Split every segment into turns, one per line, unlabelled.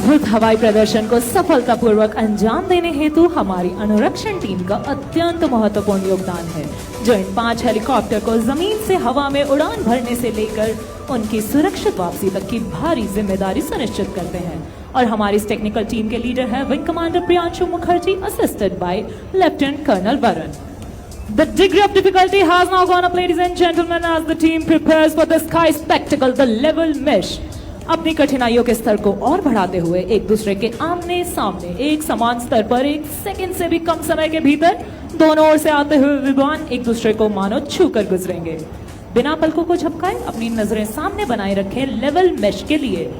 अद्भुत हवाई प्रदर्शन को सफलतापूर्वक अंजाम देने हेतु हमारी अनुरक्षण टीम का अत्यंत महत्वपूर्ण योगदान है, जो इन 5 हेलीकॉप्टर को जमीन से हवा में उड़ान भरने से लेकर उनकी सुरक्षित वापसी तक की भारी जिम्मेदारी सुनिश्चित करते हैं। और हमारी इस टेक्निकल टीम के लीडर है wing commander Priyanshu Mukherjee, assisted by lieutenant colonel Varun. The degree of difficulty has now gone up, ladies and gentlemen, as the team prepares for the sky spectacle, the level mesh. अपनी कठिनाइयों के स्तर को और बढ़ाते हुए एक दूसरे के आमने सामने एक समान स्तर पर 1 सेकंड से भी कम समय के भीतर दोनों ओर से आते हुए विमान एक दूसरे को मानो छू कर गुजरेंगे। बिना पलकों को झपकाए अपनी नजरें सामने बनाए रखें लेवल मेश के लिए।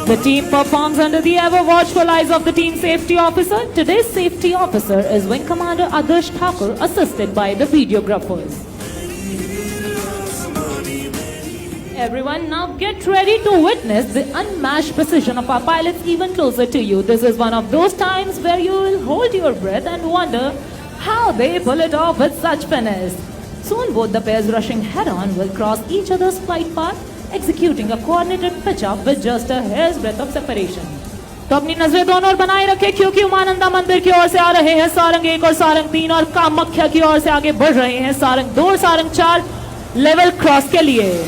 The team performs under the ever-watchful eyes of the team safety officer. Today's safety officer is Wing Commander Adarsh Thakur, assisted by the videographers. Everyone, now get ready to witness the unmatched precision of our pilots even closer to you. This is one of those times where you will hold your breath and wonder how they pull it off with such finesse. Soon both the pairs rushing head-on will cross each other's flight path, executing a coordinated pitch-up with just a hair's breadth of separation. तो अपनी नजरें दोनों ओर बनाए रखें, क्योंकि उमानंदा मंदिर की ओर से आ रहे हैं सारंग 1 और सारंग 3 और कामाख्या की ओर से आगे बढ़ रहे हैं सारंग 2 और सारंग 4 लेवल क्रॉस के लिए।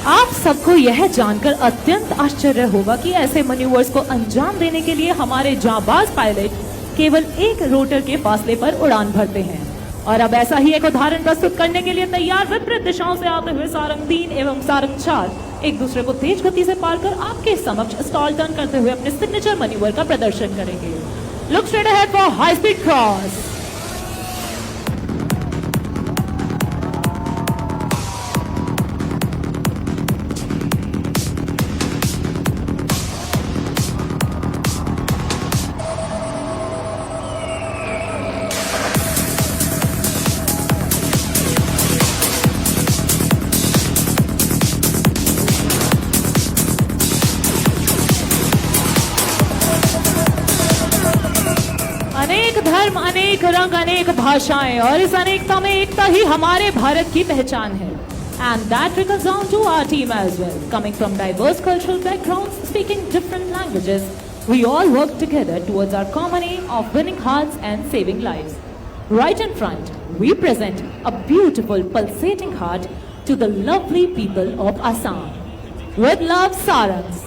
आप सबको यह जानकर अत्यंत आश्चर्य होगा कि ऐसे मैन्यूवर्स को अंजाम देने के लिए हमारे जांबाज पायलट केवल एक रोटर के फासले पर उड़ान भरते हैं। और अब ऐसा ही एक उदाहरण प्रस्तुत करने के लिए तैयार विपरीत दिशाओं से आते हुए सारंग 3 एवं सारंग 4 एक दूसरे को तेज गति से पार कर आपके समक्ष स्टॉल टर्न करते हुए अपने सिग्नेचर मैन्यूवर का प्रदर्शन करेंगे। Look straight ahead for high speed cross. अनेक धर्म, अनेक रंग, अनेक भाषाएं और इस अनेकता में एकता ही हमारे भारत की पहचान है। And that trickles down to our team as well. Coming from diverse cultural backgrounds, speaking different languages, we all work together towards our common aim of winning hearts and saving lives. Right in front, we present a beautiful pulsating heart to the lovely people of Assam. With love, Sarangs.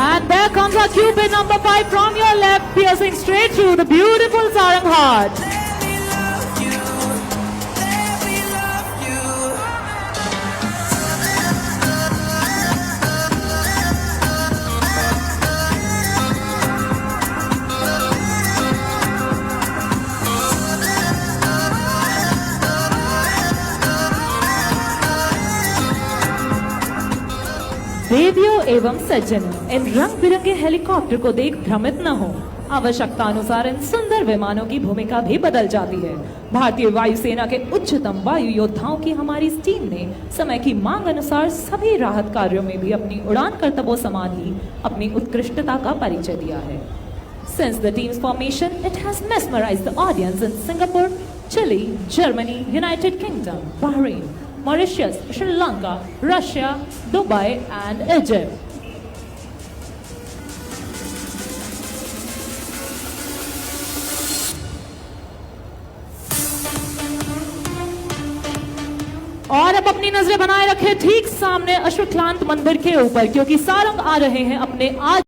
And there comes our Cupid number 5 from your left, piercing straight through the beautiful Sarang heart. देवियों एवं सज्जनों, इन रंग बिरंगे helicopter को देख भ्रमित न हो। आवश्यकता अनुसार इन सुंदर विमानों की भूमिका भी बदल जाती है। भारतीय वायुसेना के उच्चतम वायु योद्धाओं की हमारी इस टीम ने समय की मांग अनुसार सभी राहत कार्यों में भी अपनी उड़ान कर्तव्यों समान ही अपनी उत्कृष्टता का परिचय दिया है। Since the team's formation, it has mesmerized the audience in Singapore, Chile, Germany, United Kingdom, Bahrain, Mauritius, Sri Lanka, Russia, Dubai and Egypt. और अब अपनी नजरें बनाए रखें ठीक सामने अश्वक्लांत मंदिर के ऊपर, क्योंकि सारंग आ रहे हैं अपने आज